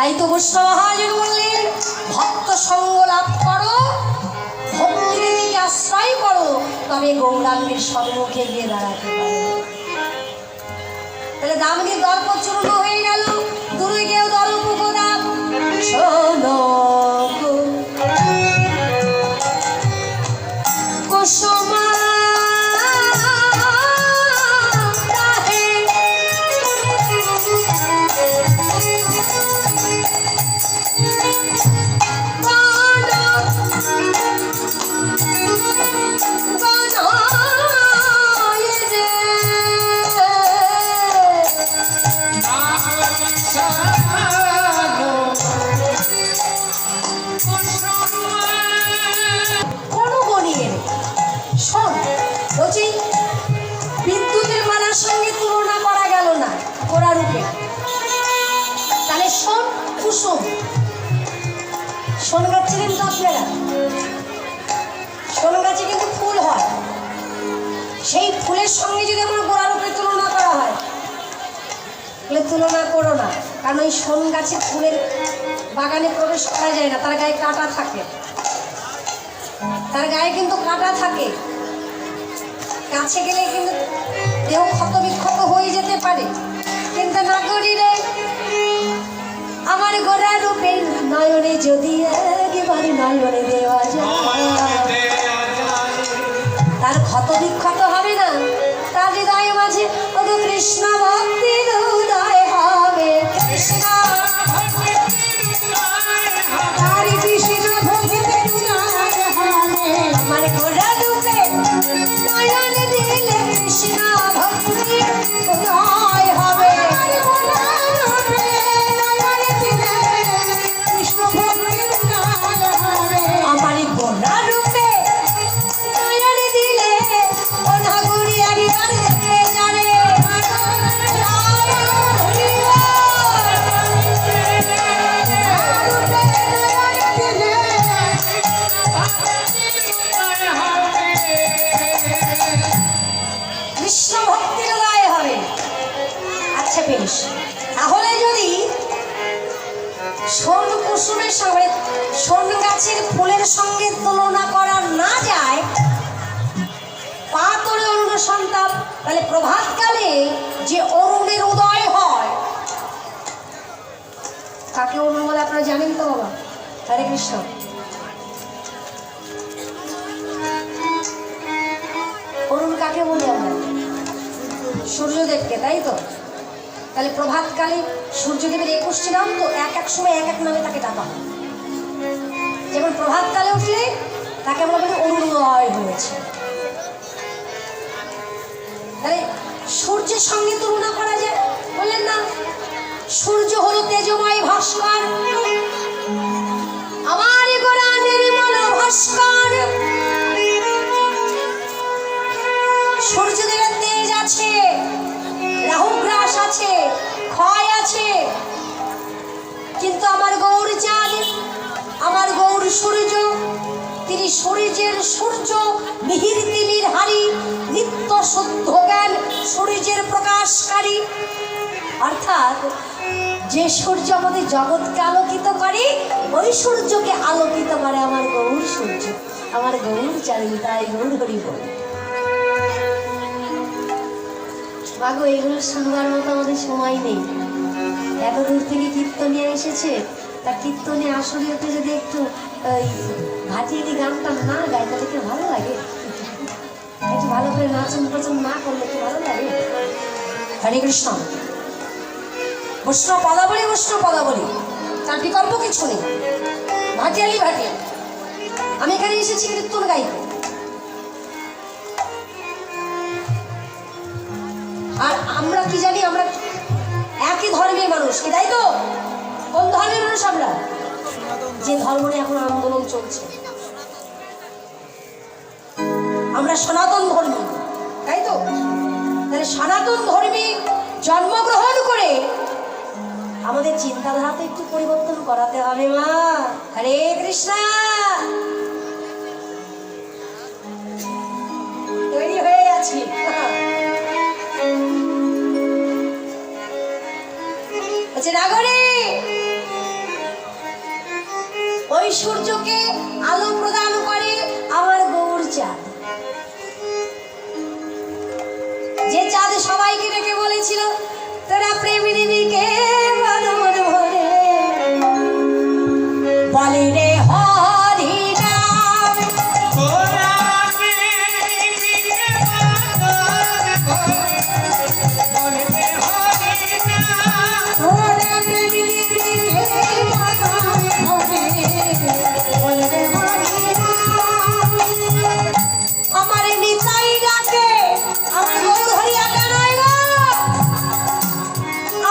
তাই তো বৈষ্ণব মহাজন বললেন ভক্ত সঙ্গ লাভ করো, ভক্তিকে আশ্রয় করো, তবে গৌরাঙ্গের সম্মুখে গিয়ে দাঁড়াতে পারো। তাহলে দামদের দর্প চূর্ণ হয়ে গেল, দূরে গিয়েও দর্প গোদাম শোনো কুসুমা বিদ্যুতের মালার সঙ্গে তুলনা করা গেল না গোড়া রূপে। তাহলে শোন কুসুম, শোন গাছ কিন্তু আপনারা শোন গাছে কিন্তু ফুল হয়, সেই ফুলের সঙ্গে যদি আমরা গোড়া রূপে তুলনা করা হয় তাহলে তুলনা করো না, কারণ ওই শোন গাছের ফুলের বাগানে প্রবেশ করা যায় না, তার গায়ে কাঁটা থাকে, তার গায়ে কিন্তু কাঁটা থাকে, কাছে গেলে কিন্তু দেহ ক্ষত বিক্ষত হয়ে যেতে পারে। কিন্তু না করিলে আমার গোড়া রূপে নয়নে যদি একেবারে নয়নে দেওয়া যায়, তার ক্ষত বিক্ষত হবে না, তার হৃদয় মাঝে ওগো কৃষ্ণ ভক্তির উদয় হবে। কৃষ্ণ আমার গোড়া রূপে নয়নে দিলে কৃষ্ণ ভক্তি উদয় হবে। আমার গোড়া রূপে নয়নে দিলে অনাগুড়ি একবার দেখে যাবে। কৃষ্ণ ভক্তির উদয় হবে। আচ্ছা বেশ, তাহলে যদি শোন কুসুমের সঙ্গে শোন গাছের ফুলের সঙ্গে তুলনা করা না যায়, পাতরে অরুণ সন্তাপ, তাহলে প্রভাতকালে যে অরুণের উদয় হয়, কাকে অরুণ বলে আপনারা জানেন তো বাবা? হরে কৃষ্ণ। অরুণ কাকে বলি আমরা? সূর্যদেবকে, তাই তো? তাহলে প্রভাতকালে সূর্যদেবের 21টি নাম তো, এক এক সময় এক এক নামে তাকে ডাকা হয়। যেমন প্রভাতকালে উঠলে তাকে আমরা বলি অরুণোদয় হয়েছে। তাহলে সূর্যের সঙ্গে তুলনা করা যায়, বললেন না? সূর্য হলো তেজময় ভাস্কর, আমার গোড়া নির্মল ভাস্কর। সূর্যদেবের তেজ আছে, রাহুগ্রাস আছে, ক্ষয় আছে, কিন্তু আমার গৌর চাঁদ, আমার গৌর সূর্য, তিনি সূর্যের সূর্য, মিহির তিমির হারি, নিত্য শুদ্ধ জ্ঞান, সূর্যের প্রকাশকারী। অর্থাৎ যে সূর্য আমাদের জগৎকে আলোকিত করে, ওই সূর্যকে আলোকিত করে আমার গৌর সূর্য, আমার গৌর চাঁদ। তাই গৌর হরি বল। বাগো, এগুলো শুনবার মতো আমাদের সময় নেই। এত দূর থেকে কীর্তনে এসেছে, তা কীর্তনে আসরিয়তে যদি একটু ভাটিয়ে গানটা না গায় তাহলে কি ভালো লাগে? একটু ভালো করে নাচন টাচন না করলে কি ভালো লাগে? হরে কৃষ্ণ। বৈষ্ণব পদাবলী, বৈষ্ণব পদাবলী, তার বিকল্প কিছু নেই। ভাটিয়ালি ভাটিয়া। আমি এখানে এসেছি কীর্তন গাইতে, আর আমরা কি জানি, আমরা একই ধর্মের মানুষ, কি তাই তো? কোন ধর্মের মানুষ আমরা? যে ধর্ম নিয়ে এখন আন্দোলন চলছে, আমরা সনাতন ধর্মী, তাই তো? তাহলে সনাতন ধর্মী জন্মগ্রহণ করে আমাদের চিন্তাধারাতে একটু পরিবর্তন করাতে হবে মা। হরে কৃষ্ণ। তৈরি হয়ে আছি। নাগরে ওই সূর্যকে আলো প্রদান করে আমার গৌর চাঁদ। যে চাঁদ সবাইকে ডেকে বলেছিল তোরা প্রেমী নিবিকে বাঁধন ভরে বলে রে হরি নাম। আমার নিতাই ডাকে আমার গৌর হরিয়া কানাই গো,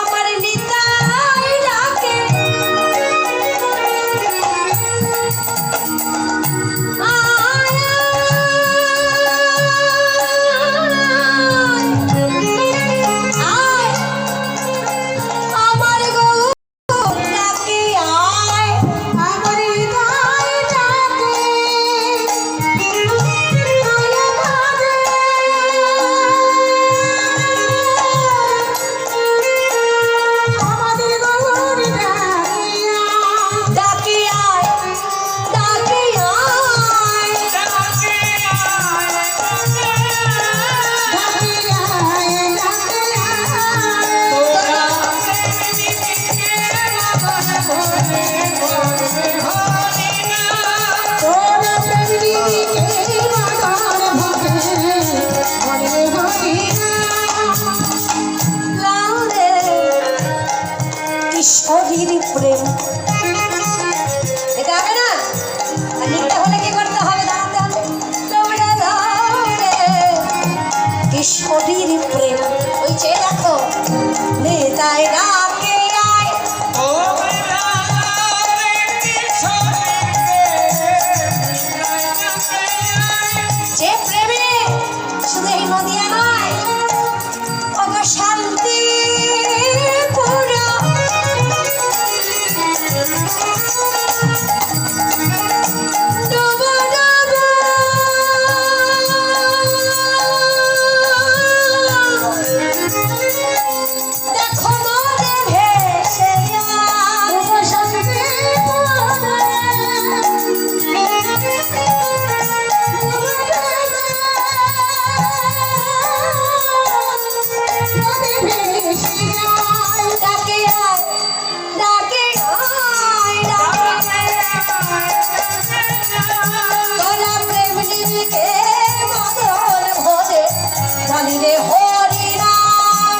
আমার নিতাই ডাকে আমার গৌর ডাকে আয়, আমার নিতাই ডাকে আমাদের গৌর ডাকে আয়, ডাকে আয়, কিশোরীর প্রেম এটা হবে না। আর লিখতে হলে কি করতে হবে? দাঁড়াতে হবে। তোমরা ধরে কিশোরীর প্রেম ওই চেয়ে দেখো নেতাই ডাকে আয়, যে প্রেমে শুধু এই নদিয়া নয় অগ শান্তি পুরা ডুবো ডুবো দেখো মনে ভেসে যায় শান্তি ডাকে আয়, ডাকে আয়, ডাকে তোরা প্রেম নিবিকে বাঁধন ভরে বলি রে হরি নাম।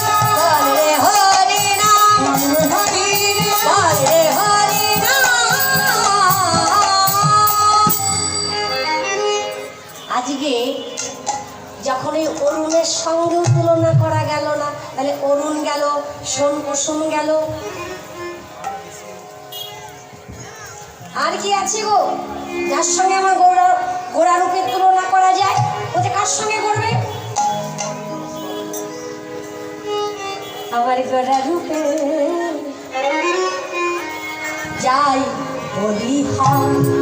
বলি রে হরি নাম, বলি রে হরি নাম। আজকে যখন এই অরুণের সঙ্গেও তুলনা করা গেল না, তাহলে অরুণ গেল, সোন কুসুম গেল, আর কি আছে গো যার সঙ্গে আমার গোড়া রূপের তুলনা করা যায়? ওতে কার সঙ্গে করবে? আমার গোড়া রূপে যাই বলি হয়